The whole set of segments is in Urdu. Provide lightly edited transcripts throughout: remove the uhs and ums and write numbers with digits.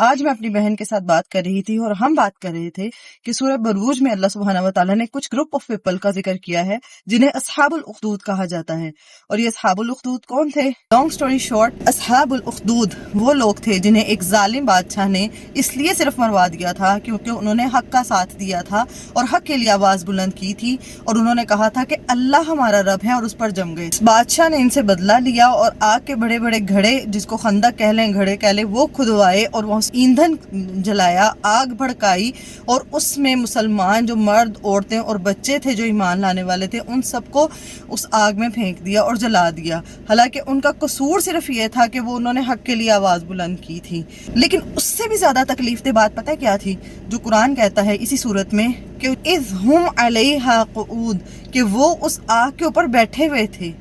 آج میں اپنی بہن کے ساتھ بات کر رہی تھی اور ہم بات کر رہے تھے کہ سورہ بروج میں اللہ سبحانہ و تعالیٰ نے کچھ گروپ آف پیپل کا ذکر کیا ہے جنہیں اصحاب الاخدود کہا جاتا ہے. اور یہ اصحاب الاخدود کون تھے؟ لانگ سٹوری شارٹ، اصحاب الاخدود وہ لوگ تھے جنہیں ایک ظالم بادشاہ نے اس لیے صرف مروا دیا تھا کیونکہ انہوں نے حق کا ساتھ دیا تھا اور حق کے لیے آواز بلند کی تھی، اور انہوں نے کہا تھا کہ اللہ ہمارا رب ہے، اور اس پر جم گئے. بادشاہ نے ان سے بدلہ لیا اور آگ کے بڑے بڑے گھڑے، جس کو خندق کہہ لیں، گھڑے کہہ لیں، وہ کھدوائے اور وہ ایندھن جلایا، آگ بھڑکائی، اور اس میں مسلمان جو مرد، عورتیں اور بچے تھے جو ایمان لانے والے تھے، ان سب کو اس آگ میں پھینک دیا اور جلا دیا. حالانکہ ان کا قصور صرف یہ تھا کہ وہ انہوں نے حق کے لیے آواز بلند کی تھی. لیکن اس سے بھی زیادہ تکلیف دہ بات پتہ کیا تھی؟ جو قرآن کہتا ہے اسی صورت میں کہ اذ ہم علیہا قعود، کہ وہ اس آگ کے اوپر بیٹھے ہوئے تھے.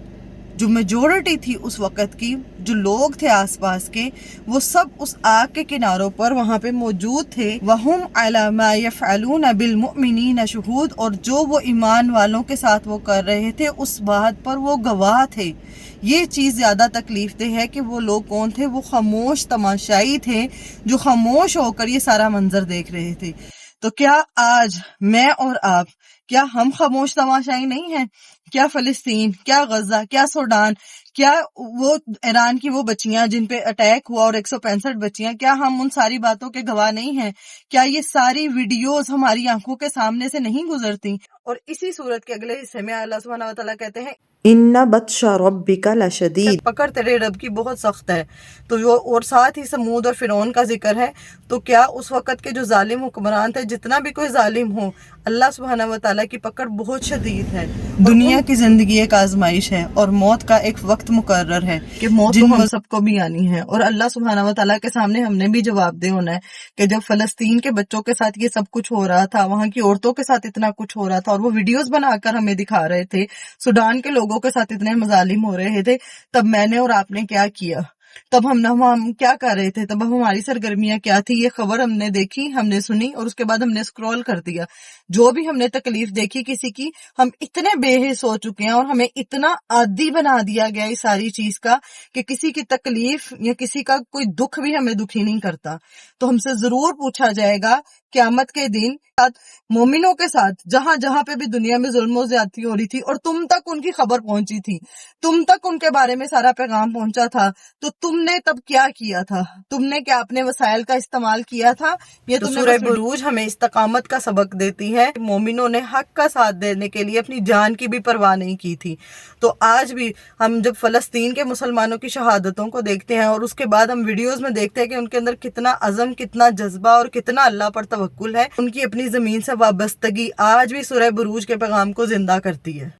جو میجورٹی تھی اس وقت کی، جو لوگ تھے آس پاس کے، وہ سب اس آگ کے کناروں پر وہاں پہ موجود تھے. وَهُمْ عَلَى مَا يَفْعَلُونَ بِالْمُؤْمِنِينَ شُهُودٌ، اور جو وہ ایمان والوں کے ساتھ وہ کر رہے تھے اس بات پر وہ گواہ تھے. یہ چیز زیادہ تکلیف دہ ہے کہ وہ لوگ کون تھے؟ وہ خاموش تماشائی تھے جو خاموش ہو کر یہ سارا منظر دیکھ رہے تھے. تو کیا آج میں اور آپ، کیا ہم خاموش تماشائی نہیں ہیں؟ کیا فلسطین، کیا غزہ، کیا سوڈان، کیا وہ ایران کی وہ بچیاں جن پہ اٹیک ہوا اور 165 بچیاں، کیا ہم ان ساری باتوں کے گواہ نہیں ہیں؟ کیا یہ ساری ویڈیوز ہماری آنکھوں کے سامنے سے نہیں گزرتی؟ اور اسی صورت کے اگلے حصے میں اللہ سبحانہ و تعالیٰ کہتے ہیں ان بطش ربک لشدید، پکڑ تیرے رب کی بہت سخت ہے. تو وہ اور ساتھ ہی سمود اور فرعون کا ذکر ہے. تو کیا اس وقت کے جو ظالم حکمران تھے، جتنا بھی کوئی ظالم ہو، اللہ سبحانہ و تعالیٰ کی پکڑ بہت شدید ہے. دنیا کی زندگی ایک آزمائش ہے اور موت کا ایک وقت مقرر ہے کہ موت تو ہم سب کو بھی آنی ہے. اور اللہ سبحانہ و تعالیٰ کے سامنے ہم نے بھی جواب دہ ہونا ہے کہ جب فلسطین کے بچوں کے ساتھ یہ سب کچھ ہو رہا تھا، وہاں کی عورتوں کے ساتھ اتنا کچھ ہو رہا تھا اور وہ ویڈیوز بنا کر ہمیں دکھا رہے تھے، سوڈان کے لوگوں کے ساتھ اتنے مظالم ہو رہے تھے، تب میں نے اور آپ نے کیا کیا؟ تب ہم کیا کر رہے تھے؟ تب ہماری سرگرمیاں کیا تھی؟ یہ خبر ہم نے دیکھی، ہم نے سنی، اور اس کے بعد ہم نے اسکرول کر دیا. جو بھی ہم نے تکلیف دیکھی کسی کی، ہم اتنے بے حس ہو چکے ہیں اور ہمیں اتنا عادی بنا دیا گیا اس ساری چیز کا کہ کسی کی تکلیف یا کسی کا کوئی دکھ بھی ہمیں دکھی نہیں کرتا. تو ہم سے ضرور پوچھا جائے گا قیامت کے دن مومنوں کے ساتھ جہاں جہاں پہ بھی دنیا میں ظلم و زیادتی ہو رہی تھی اور تم تک ان کی خبر پہنچی تھی، تم تک ان کے بارے میں سارا پیغام پہنچا تھا، تو تم نے تب کیا کیا تھا؟ تم نے کیا اپنے وسائل کا استعمال کیا تھا؟ یہ تو سورہ بروج ہمیں استقامت کا سبق دیتی ہے. مومنوں نے حق کا ساتھ دینے کے لیے اپنی جان کی بھی پرواہ نہیں کی تھی. تو آج بھی ہم جب فلسطین کے مسلمانوں کی شہادتوں کو دیکھتے ہیں اور اس کے بعد ہم ویڈیوز میں دیکھتے ہیں کہ ان کے اندر کتنا عزم، کتنا جذبہ اور کتنا اللہ پر توکل ہے، ان کی اپنی زمین سے وابستگی آج بھی سورہ بروج کے پیغام کو زندہ کرتی ہے.